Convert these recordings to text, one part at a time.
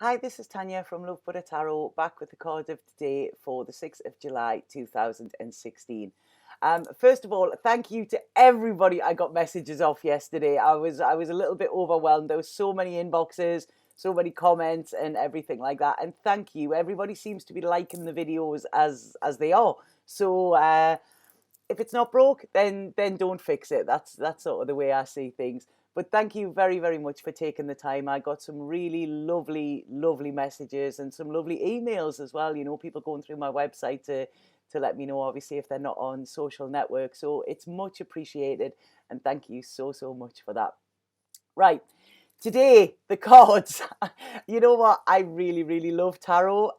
Hi, this is Tanya from Love Buddha Tarot, back with the card of today for the 6th of July 2016. First of all, thank you to everybody I got messages off yesterday. I was a little bit overwhelmed. There were so many inboxes, so many comments and everything like that. And thank you. Everybody seems to be liking the videos as they are. So if it's not broke, then don't fix it. That's sort of the way I see things. But thank you very, very much for taking the time. I got some really lovely, lovely messages and some lovely emails as well. You know, people going through my website to let me know, obviously, if they're not on social networks. So it's much appreciated. And thank you so, so much for that. Right. Today, the cards. You know what? I really, really love tarot.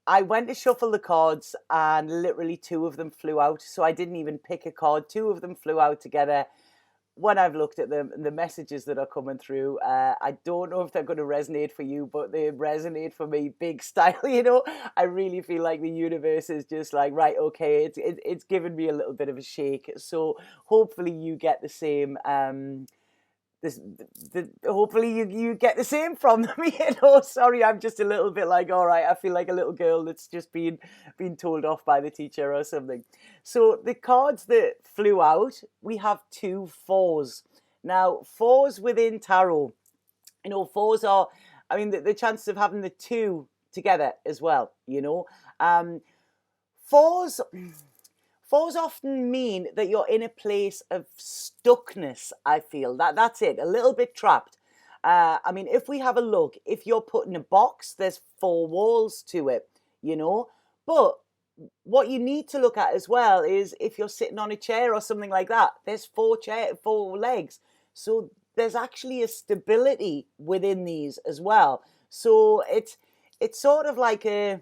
I went to shuffle the cards and literally two of them flew out. So I didn't even pick a card. Two of them flew out together. When I've looked at them and the messages that are coming through, I don't know if they're going to resonate for you, but they resonate for me big style. You know, I really feel like the universe is just like, right, okay, it's given me a little bit of a shake. So hopefully you get the same. This, hopefully you get the same from them. You know, sorry, I'm just a little bit like, all right, I feel like a little girl that's just been told off by the teacher or something. So the cards that flew out, we have two fours. Now, fours within tarot, you know, fours are, I mean, the chances of having the two together as well, you know. Fours Fours often mean that you're in a place of stuckness. I feel that's it, a little bit trapped. I mean, if we have a look, if you're put in a box, there's four walls to it, you know. But what you need to look at as well is if you're sitting on a chair or something like that, there's four legs. So there's actually a stability within these as well. So it's sort of like a,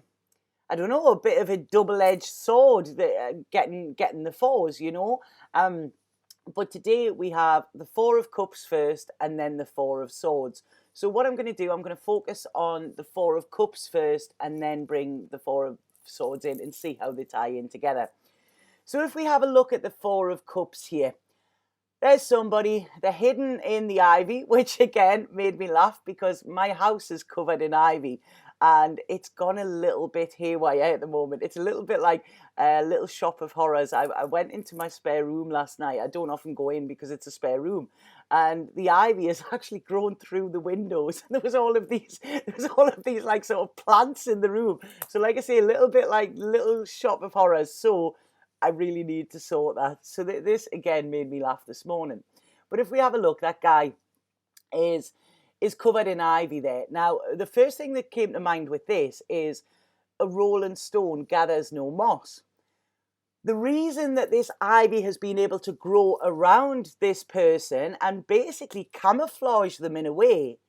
I don't know, a bit of a double-edged sword that getting the fours, you know. But today we have the Four of Cups first and then the Four of Swords. So what I'm going to do, I'm going to focus on the Four of Cups first and then bring the Four of Swords in and see how they tie in together. So if we have a look at the Four of Cups here, there's somebody, they're hidden in the ivy, which again made me laugh because my house is covered in ivy and it's gone a little bit haywire at the moment. It's a little bit like a little shop of horrors. I went into my spare room last night. I don't often go in because it's a spare room. And the ivy has actually grown through the windows. There was all of these like sort of plants in the room. So like I say, a little bit like little shop of horrors. So I really need to sort that. So this again made me laugh this morning. But if we have a look, that guy is covered in ivy there. Now, the first thing that came to mind with this is a rolling stone gathers no moss. The reason that this ivy has been able to grow around this person and basically camouflage them in a way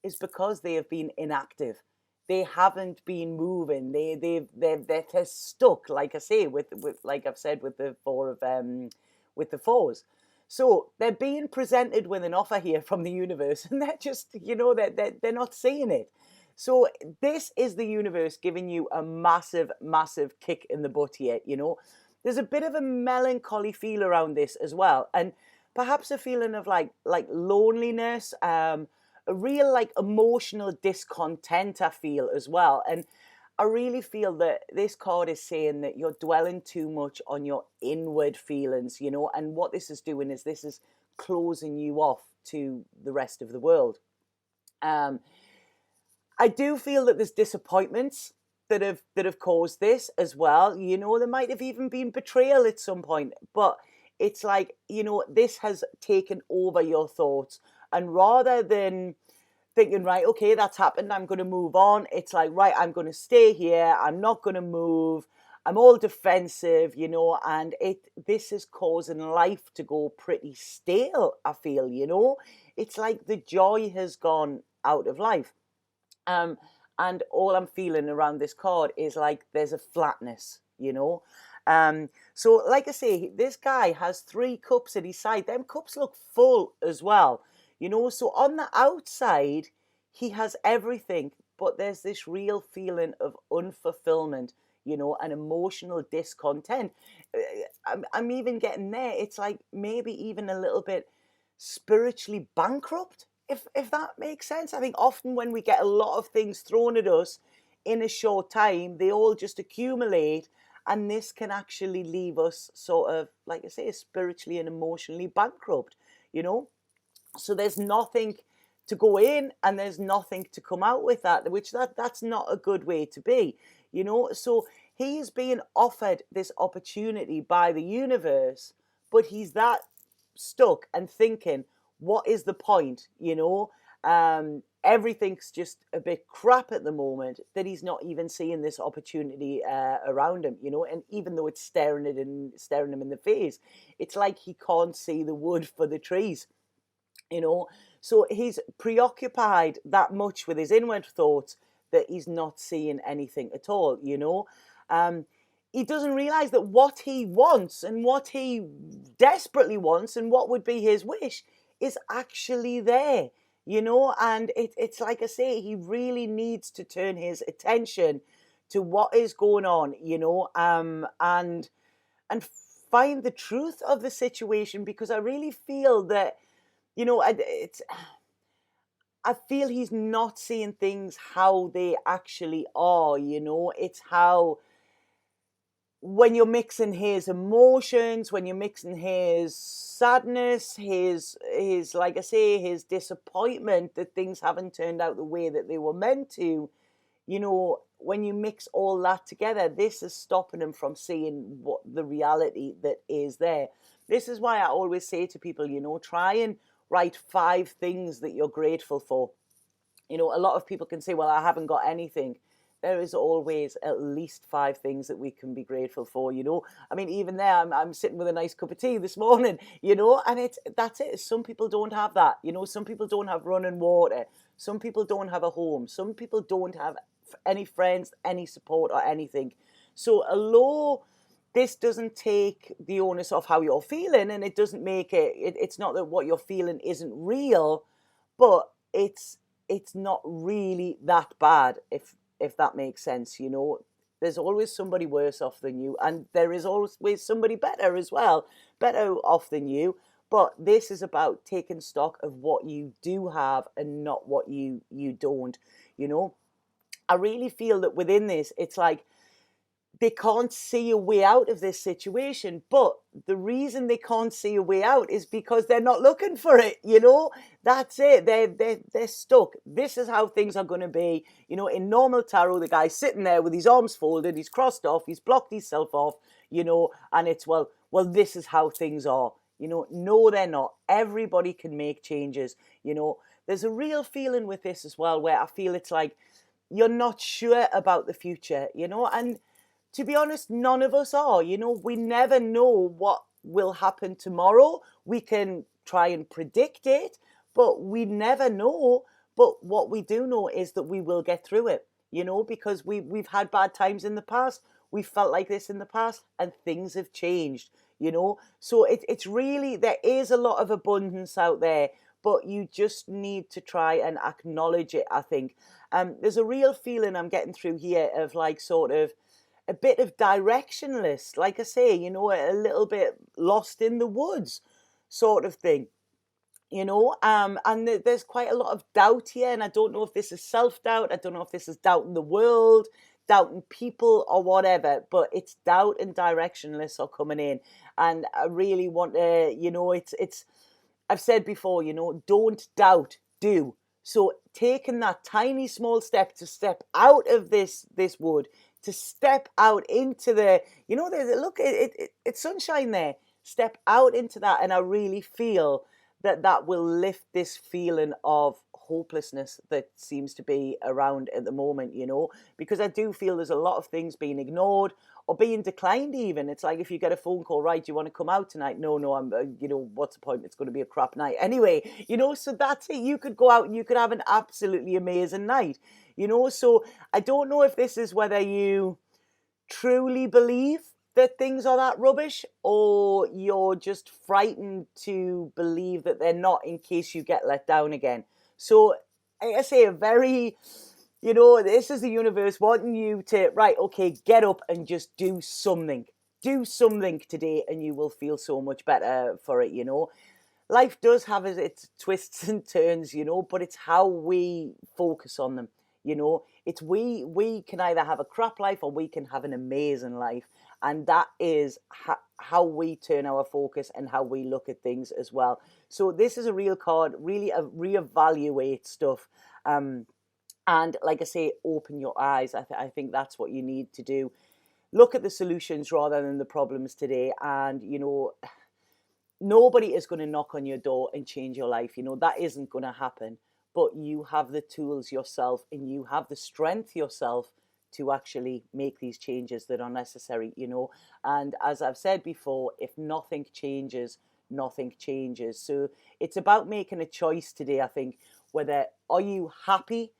is because they have been inactive. They haven't been moving. They're stuck, like I say, with like I've said with the with the fours. So they're being presented with an offer here from the universe, and they're just, you know, they're not seeing it. So this is the universe giving you a massive, massive kick in the butt here. You know, there's a bit of a melancholy feel around this as well, and perhaps a feeling of like loneliness, a real like emotional discontent, I feel as well. And I really feel that this card is saying that you're dwelling too much on your inward feelings, you know, and what this is doing is this is closing you off to the rest of the world. Um, I do feel that there's disappointments that have caused this as well. You know, there might have even been betrayal at some point, but it's like, you know, this has taken over your thoughts. And rather than thinking, right, okay, that's happened, I'm going to move on, it's like, right, I'm going to stay here, I'm not going to move, I'm all defensive, you know, and this is causing life to go pretty stale, I feel, you know. It's like the joy has gone out of life. Um, and all I'm feeling around this card is like there's a flatness, you know. So like I say, this guy has three cups at his side. Them cups look full as well, you know. So on the outside, he has everything, but there's this real feeling of unfulfillment, you know, and emotional discontent. I'm even getting there. It's like maybe even a little bit spiritually bankrupt if that makes sense. I think often when we get a lot of things thrown at us in a short time, they all just accumulate, and this can actually leave us sort of, like I say, spiritually and emotionally bankrupt, you know? So there's nothing to go in and there's nothing to come out with that, which that's not a good way to be, you know? So he's being offered this opportunity by the universe, but he's that stuck and thinking, what is the point, you know? Everything's just a bit crap at the moment, that he's not even seeing this opportunity around him, you know. And even though it's staring him in the face, it's like he can't see the wood for the trees, you know. So he's preoccupied that much with his inward thoughts that he's not seeing anything at all, you know. He doesn't realize that what he wants and what he desperately wants and what would be his wish is actually there, you know. And it's like I say, he really needs to turn his attention to what is going on, you know, and find the truth of the situation, because I really feel that, you know, I feel he's not seeing things how they actually are, you know. It's how, when you're mixing his emotions, when you're mixing his sadness, his like I say, his disappointment that things haven't turned out the way that they were meant to, you know, when you mix all that together, this is stopping him from seeing what the reality that is there. This is why I always say to people, you know, try and write 5 things that you're grateful for. You know, a lot of people can say, well, I haven't got anything. There is always at least 5 things that we can be grateful for, you know. I mean, even there, I'm sitting with a nice cup of tea this morning, you know, and that's it. Some people don't have that, you know. Some people don't have running water. Some people don't have a home. Some people don't have any friends, any support or anything. So although this doesn't take the onus off how you're feeling, and it doesn't make it's not that what you're feeling isn't real, but it's not really that bad, if that makes sense, you know. There's always somebody worse off than you, and there is always somebody better as well, better off than you. But this is about taking stock of what you do have and not what you don't, you know. I really feel that within this, it's like they can't see a way out of this situation, but the reason they can't see a way out is because they're not looking for it, you know. That's it. They're stuck. This is how things are going to be, you know. In normal tarot, the guy's sitting there with his arms folded, he's crossed off, he's blocked himself off, you know, and it's well, this is how things are, you know. No, they're not. Everybody can make changes, you know. There's a real feeling with this as well, where I feel it's like you're not sure about the future, you know. And to be honest, none of us are, you know. We never know what will happen tomorrow. We can try and predict it, but we never know. But what we do know is that we will get through it, you know, because we've had bad times in the past. We felt like this in the past, and things have changed, you know. So it's really, there is a lot of abundance out there, but you just need to try and acknowledge it, I think. There's a real feeling I'm getting through here of like sort of a bit of directionless, like I say, you know, a little bit lost in the woods sort of thing, you know. And there's quite a lot of doubt here, and I don't know if this is self-doubt, I don't know if this is doubting the world, doubting people or whatever, but it's doubt and directionless are coming in. And I really want to, you know, it's I've said before, you know, don't doubt, do. So taking that tiny small step to step out of this wood, to step out into the, you know, there's, look, it's sunshine there. Step out into that, and I really feel that will lift this feeling of hopelessness that seems to be around at the moment, you know, because I do feel there's a lot of things being ignored or being declined even. It's like if you get a phone call, right, do you want to come out tonight? No, I'm, you know, what's the point? It's going to be a crap night anyway, you know. So that's it. You could go out and you could have an absolutely amazing night, you know. So I don't know if this is whether you truly believe that things are that rubbish, or you're just frightened to believe that they're not, in case you get let down again. So I say a very, you know, this is the universe wanting you to, right, okay, get up and just do something. Do something today and you will feel so much better for it, you know. life does have its twists and turns, but it's how we focus on them. It's we can either have a crap life or we can have an amazing life, and that is how we turn our focus and how we look at things as well. So this is a real card, really a reevaluate stuff. And like I say, open your eyes. I think that's what you need to do. Look at the solutions rather than the problems today. And, nobody is going to knock on your door and change your life. That isn't going to happen. But you have the tools yourself and you have the strength yourself to actually make these changes that are necessary. And as I've said before, if nothing changes, nothing changes. So it's about making a choice today, I think, whether are you happy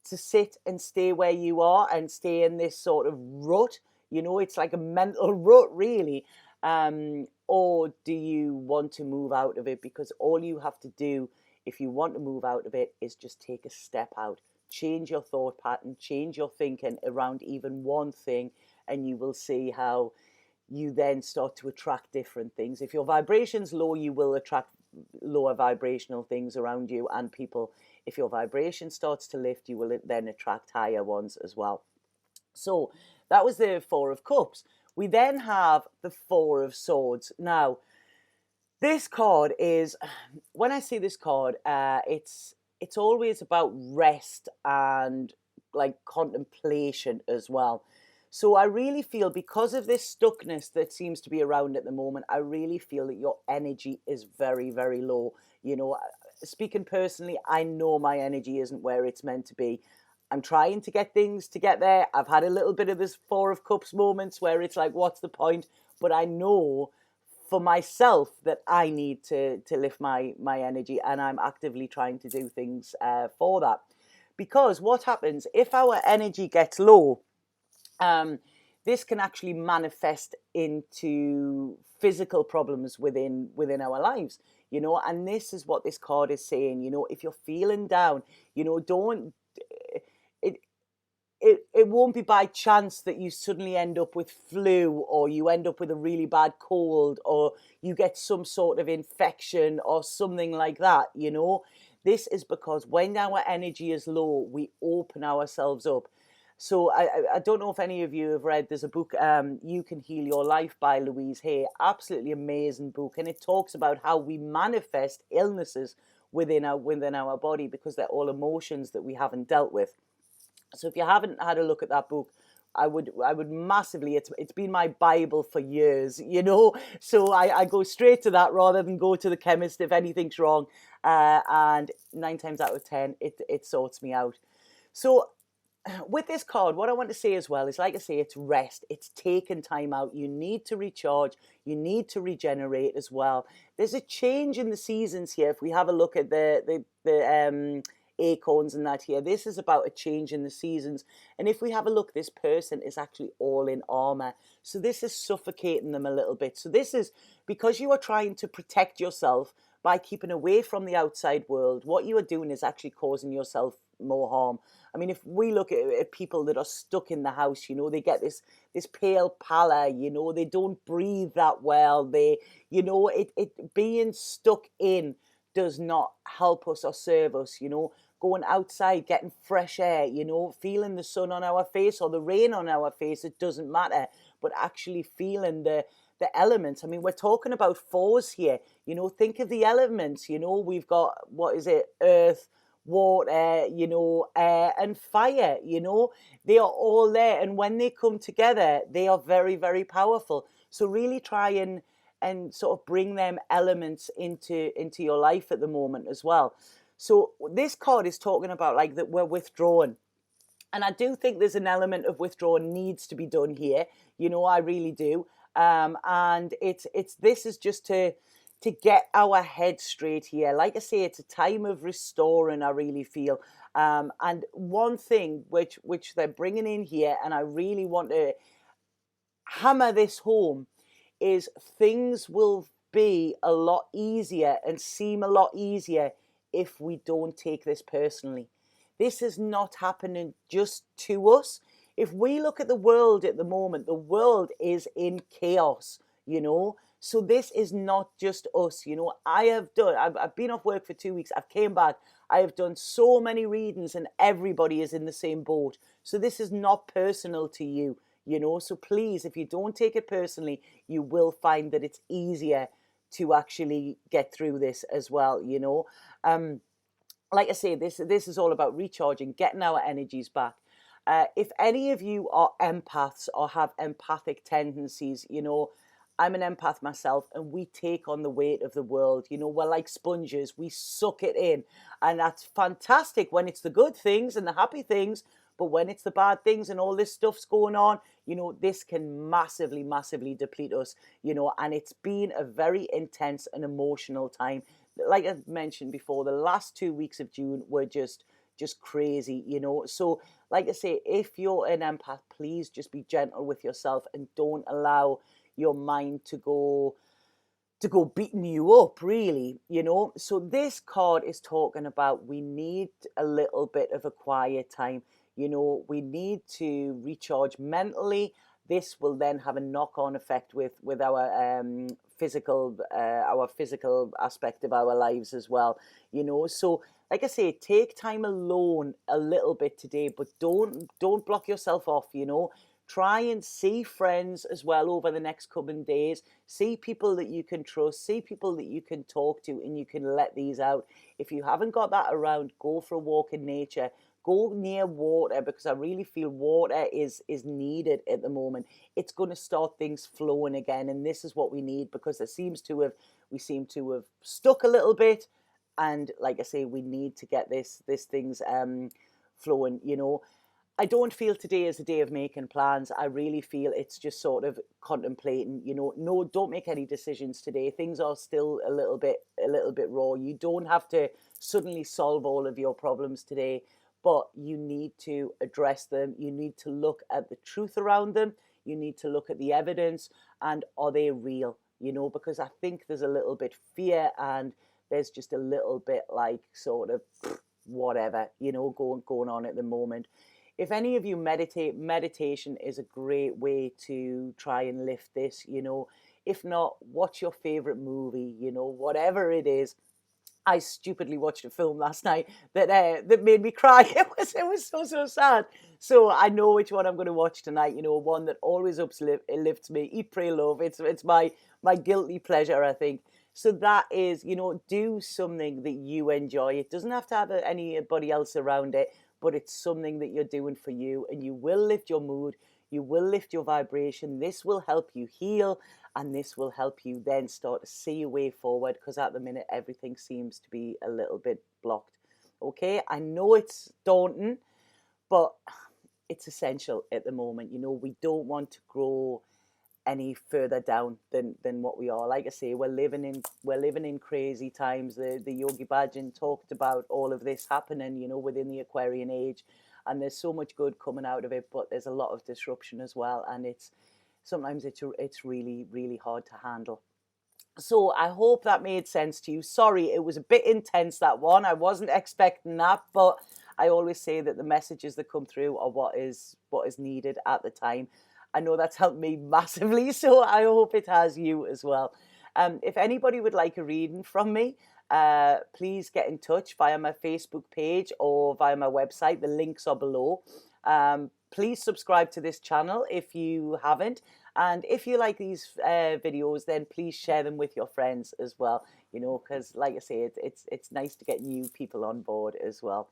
to sit and stay where you are and stay in this sort of rut. It's like a mental rut, really. Or do you want to move out of it? Because all you have to do if you want to move out of it is just take a step out, change your thought pattern, change your thinking around even one thing, and you will see how you then start to attract different things. If your vibration's low, you will attract lower vibrational things around you and people. If your vibration starts to lift, you will then attract higher ones as well. So that was the Four of Cups. We then have the Four of Swords. Now, this card is, when I see this card, it's always about rest and like contemplation as well. So I really feel, because of this stuckness that seems to be around at the moment, I really feel that your energy is very, very low. Speaking personally, I know my energy isn't where it's meant to be. I'm trying to get things to get there. I've had a little bit of this Four of Cups moments where it's like, what's the point? But I know for myself that I need to lift my energy, and I'm actively trying to do things for that. Because what happens if our energy gets low? This can actually manifest into physical problems within our lives, and this is what this card is saying. If you're feeling down, don't it won't be by chance that you suddenly end up with flu, or you end up with a really bad cold, or you get some sort of infection or something like that. This is because when our energy is low, we open ourselves up. So I don't know if any of you have read, there's a book, You Can Heal Your Life by Louise Hay. Absolutely amazing book. And it talks about how we manifest illnesses within our body, because they're all emotions that we haven't dealt with. So if you haven't had a look at that book, I would massively, it's been my Bible for years, so I go straight to that rather than go to the chemist if anything's wrong. And 9 times out of 10, it sorts me out. So with this card, what I want to say as well is, like I say, it's rest. It's taking time out. You need to recharge. You need to regenerate as well. There's a change in the seasons here. If we have a look at the acorns and that here, this is about a change in the seasons. And if we have a look, this person is actually all in armor. So this is suffocating them a little bit. So this is because you are trying to protect yourself by keeping away from the outside world. What you are doing is actually causing yourself more harm. I mean, if we look at people that are stuck in the house, they get this pale pallor, they don't breathe that well. They, being stuck in does not help us or serve us. Going outside, getting fresh air, feeling the sun on our face or the rain on our face, it doesn't matter, but actually feeling the elements. I mean, we're talking about fours here. Think of the elements. We've got, what is it, earth, water, air and fire. They are all there, and when they come together, they are very, very powerful. So really try and sort of bring them elements into your life at the moment as well. So this card is talking about like that we're withdrawn. And I do think there's an element of withdrawal needs to be done here. I really do. And this is just to get our head straight here. Like I say, it's a time of restoring, I really feel. And one thing which they're bringing in here, and I really want to hammer this home, is things will be a lot easier and seem a lot easier if we don't take this personally. This is not happening just to us. If we look at the world at the moment, the world is in chaos, So this is not just us, you know. I've been off work for 2 weeks. I've came back. I have done so many readings and everybody is in the same boat. So this is not personal to you, you know. So please, if you don't take it personally, you will find that it's easier to actually get through this as well, you know. Like I say, this is all about recharging, getting our energies back. If any of you are empaths or have empathic tendencies, you know, I'm an empath myself, and we take on the weight of the world. You know, we're like sponges. We suck it in. And that's fantastic when it's the good things and the happy things. But when it's the bad things and all this stuff's going on, you know, this can massively, massively deplete us, you know, and it's been a very intense and emotional time. Like I mentioned before, the last 2 weeks of June were just crazy, you know. So like I say, if you're an empath, please just be gentle with yourself and don't allow your mind to go beating you up, really, you know. So this card is talking about we need a little bit of a quiet time, you know. We need to recharge mentally. This will then have a knock-on effect with our physical aspect of our lives as well, you know. So like I say, take time alone a little bit today, but don't block yourself off, you know. Try and see friends as well over the next coming days. See people that you can trust. See people that you can talk to, and you can let these out. If you haven't got that around, go for a walk in nature. Go near water, because I really feel water is needed at the moment. It's going to start things flowing again, and this is what we need, because we seem to have stuck a little bit, and like I say, we need to get this things flowing, you know. I don't feel today is a day of making plans. I really feel it's just sort of contemplating, you know. No, don't make any decisions today. Things are still a little bit raw. You don't have to suddenly solve all of your problems today, but you need to address them. You need to look at the truth around them. You need to look at the evidence, and are they real? You know, because I think there's a little bit fear, and there's just a little bit like sort of whatever, you know, going on at the moment. If any of you meditate, meditation is a great way to try and lift this, you know. If not, watch your favorite movie, you know, whatever it is. I stupidly watched a film last night that made me cry. It was so sad. So I know which one I'm going to watch tonight. You know, one that always lifts me. Eat, Pray, Love. It's my guilty pleasure, I think. So that is, you know, do something that you enjoy. It doesn't have to have anybody else around it, but it's something that you're doing for you, and you will lift your mood. You will lift your vibration. This will help you heal, and this will help you then start to see a way forward, because at the minute everything seems to be a little bit blocked. Okay, I know it's daunting, but it's essential at the moment. You know, we don't want to grow any further down than what we are. Like I say, we're living in crazy times. The Yogi Bhajan talked about all of this happening, you know, within the Aquarian age, and there's so much good coming out of it, but there's a lot of disruption as well, and sometimes it's really hard to handle. So I hope that made sense to you. Sorry, it was a bit intense, that one. I wasn't expecting that, but I always say that the messages that come through are what is needed at the time. I know that's helped me massively, so I hope it has you as well. If anybody would like a reading from me, please get in touch via my Facebook page or via my website. The links are below. Please subscribe to this channel if you haven't. And if you like these videos, then please share them with your friends as well, you know, because like I say, it's nice to get new people on board as well.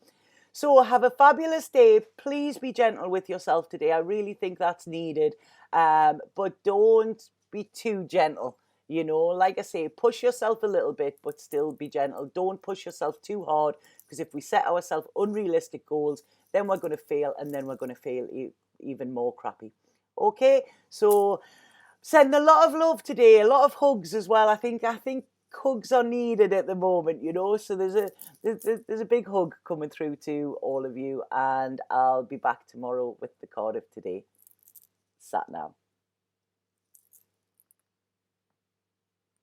So have a fabulous day. Please be gentle with yourself today. I really think that's needed. But don't be too gentle. You know, like I say, push yourself a little bit, but still be gentle. Don't push yourself too hard, because if we set ourselves unrealistic goals, then we're going to fail, and then we're going to fail even more crappy. Okay, so send a lot of love today, a lot of hugs as well. I think hugs are needed at the moment, you know. So there's a big hug coming through to all of you, and I'll be back tomorrow with the card of today. Sat now.